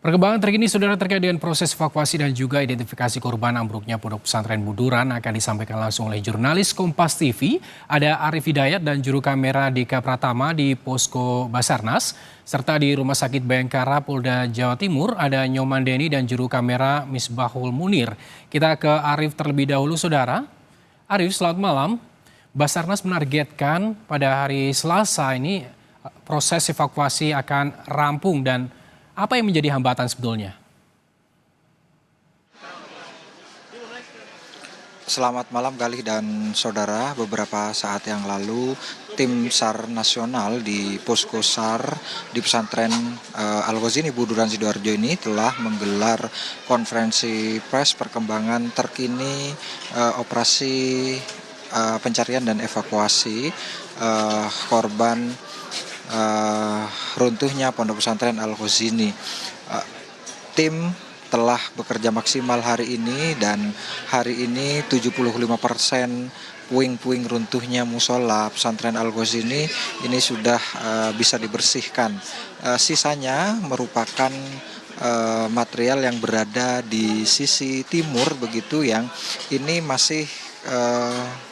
Perkembangan terkini saudara terkait dengan proses evakuasi dan juga identifikasi korban ambruknya Pondok Pesantren Buduran akan disampaikan langsung oleh jurnalis Kompas TV. Ada Arif Hidayat dan juru kamera Dika Pratama di Posko Basarnas. Serta di Rumah Sakit Bayangkara Polda Jawa Timur ada Nyoman Deni dan juru kamera Misbahul Munir. Kita ke Arif terlebih dahulu saudara. Arif, selamat malam. Basarnas menargetkan pada hari Selasa ini proses evakuasi akan rampung dan apa yang menjadi hambatan sebetulnya? Selamat malam Galih dan saudara. Beberapa saat yang lalu tim SAR nasional di Posko SAR di pesantren Al-Ghazini Buduran Sidoarjo ini telah menggelar konferensi pers perkembangan terkini operasi pencarian dan evakuasi korban runtuhnya Pondok Pesantren Al-Ghazini. Tim telah bekerja maksimal hari ini dan hari ini 75% puing-puing runtuhnya musola pesantren Al-Ghazini ini sudah bisa dibersihkan. Sisanya merupakan material yang berada di sisi timur begitu yang ini masih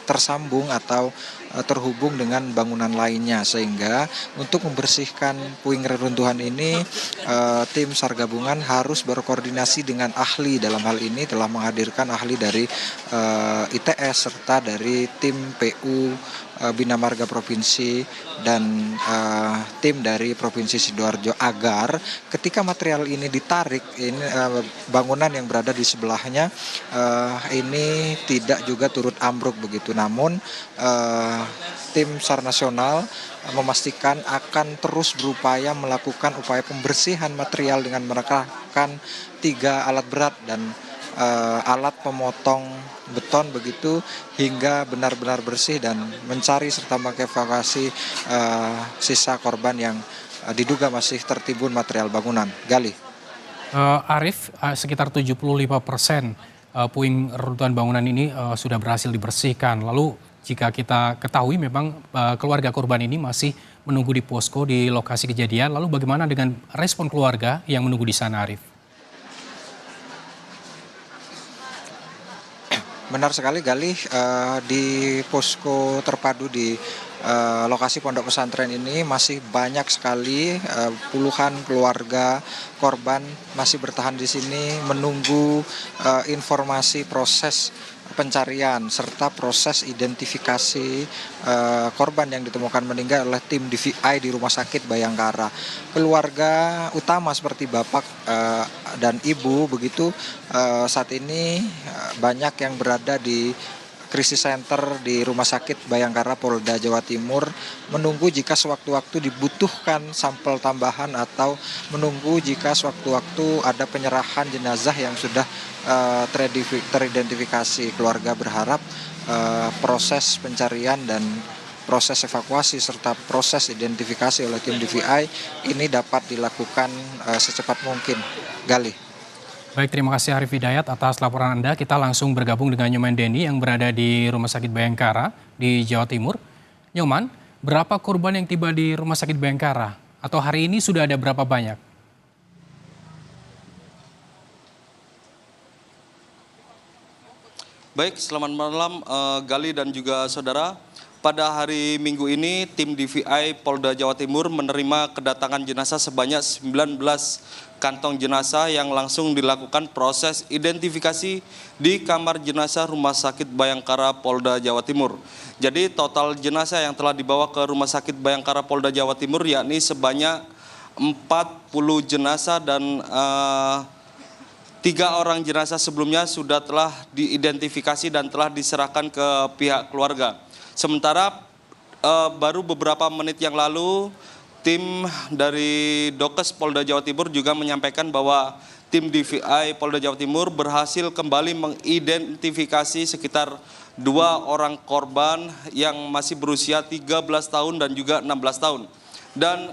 tersambung atau terhubung dengan bangunan lainnya, sehingga untuk membersihkan puing reruntuhan ini tim SAR gabungan harus berkoordinasi dengan ahli. Dalam hal ini telah menghadirkan ahli dari ITS serta dari tim PU Bina Marga Provinsi dan tim dari Provinsi Sidoarjo agar ketika material ini ditarik, ini bangunan yang berada di sebelahnya ini tidak juga turut ambruk begitu. Namun tim SAR nasional memastikan akan terus berupaya melakukan upaya pembersihan material dengan menerapkan 3 alat berat dan alat pemotong beton begitu hingga benar-benar bersih dan mencari serta mengevakuasi sisa korban yang diduga masih tertimbun material bangunan. Gali. Arif, sekitar 75% puing reruntuhan bangunan ini sudah berhasil dibersihkan. Lalu jika kita ketahui memang keluarga korban ini masih menunggu di posko di lokasi kejadian. Lalu bagaimana dengan respon keluarga yang menunggu di sana, Arif? Benar sekali Galih, di posko terpadu di lokasi pondok pesantren ini masih banyak sekali puluhan keluarga korban masih bertahan di sini menunggu informasi proses pencarian serta proses identifikasi korban yang ditemukan meninggal oleh tim DVI di Rumah Sakit Bayangkara. Keluarga utama seperti bapak dan ibu begitu saat ini banyak yang berada di krisis center di Rumah Sakit Bayangkara Polda Jawa Timur menunggu jika sewaktu-waktu dibutuhkan sampel tambahan atau menunggu jika sewaktu-waktu ada penyerahan jenazah yang sudah teridentifikasi. Keluarga berharap proses pencarian dan proses evakuasi serta proses identifikasi oleh tim DVI ini dapat dilakukan secepat mungkin. Gali. Baik, terima kasih Arif Hidayat atas laporan Anda. Kita langsung bergabung dengan Nyoman Deni yang berada di Rumah Sakit Bayangkara di Jawa Timur. Nyoman, berapa korban yang tiba di Rumah Sakit Bayangkara? Atau hari ini sudah ada berapa banyak? Baik, selamat malam Gali dan juga saudara. Pada hari Minggu ini, tim DVI Polda Jawa Timur menerima kedatangan jenazah sebanyak 19 kantong jenazah yang langsung dilakukan proses identifikasi di kamar jenazah Rumah Sakit Bayangkara Polda Jawa Timur. Jadi total jenazah yang telah dibawa ke Rumah Sakit Bayangkara Polda Jawa Timur yakni sebanyak 40 jenazah dan 3 orang jenazah sebelumnya sudah telah diidentifikasi dan telah diserahkan ke pihak keluarga. Sementara baru beberapa menit yang lalu tim dari Dokes Polda Jawa Timur juga menyampaikan bahwa tim DVI Polda Jawa Timur berhasil kembali mengidentifikasi sekitar 2 orang korban yang masih berusia 13 tahun dan juga 16 tahun. Dan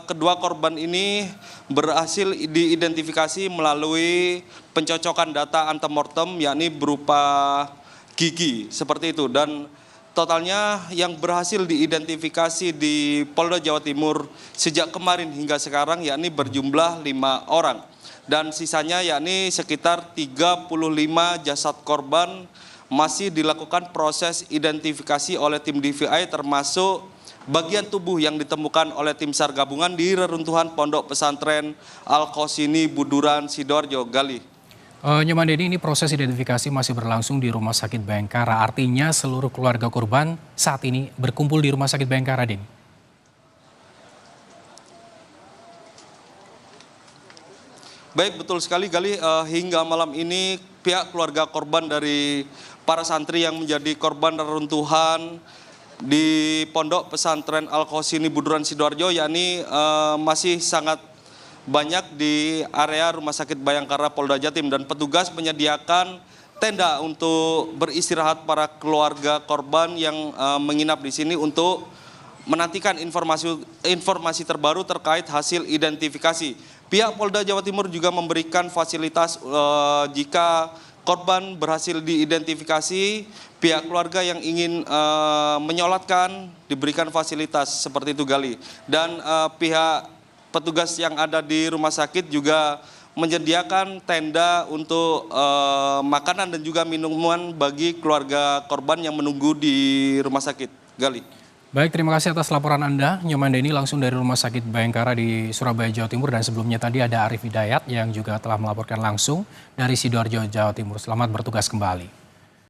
kedua korban ini berhasil diidentifikasi melalui pencocokan data antemortem yakni berupa gigi seperti itu. Dan totalnya yang berhasil diidentifikasi di Polda Jawa Timur sejak kemarin hingga sekarang yakni berjumlah 5 orang. Dan sisanya yakni sekitar 35 jasad korban masih dilakukan proses identifikasi oleh tim DVI, termasuk bagian tubuh yang ditemukan oleh tim SAR gabungan di reruntuhan Pondok Pesantren Al-Qosini Buduran, Sidoarjo. Gali. Nyoman Denny, ini proses identifikasi masih berlangsung di Rumah Sakit Bayangkara. Artinya seluruh keluarga korban saat ini berkumpul di Rumah Sakit Bayangkara, Den. Baik, betul sekali Gali. Hingga malam ini pihak keluarga korban dari para santri yang menjadi korban reruntuhan di Pondok Pesantren Al-Qosini Buduran, Sidoarjo, yakni masih sangat banyak di area Rumah Sakit Bayangkara Polda Jatim, dan petugas menyediakan tenda untuk beristirahat para keluarga korban yang menginap di sini untuk menantikan informasi terbaru terkait hasil identifikasi. Pihak Polda Jawa Timur juga memberikan fasilitas jika korban berhasil diidentifikasi, pihak keluarga yang ingin menyolatkan diberikan fasilitas seperti itu, Gali. Dan pihak petugas yang ada di rumah sakit juga menyediakan tenda untuk makanan dan juga minuman bagi keluarga korban yang menunggu di rumah sakit. Gali. Baik, terima kasih atas laporan Anda, Nyoman Denny, langsung dari Rumah Sakit Bayangkara di Surabaya, Jawa Timur. Dan sebelumnya tadi ada Arif Hidayat yang juga telah melaporkan langsung dari Sidoarjo, Jawa Timur. Selamat bertugas kembali.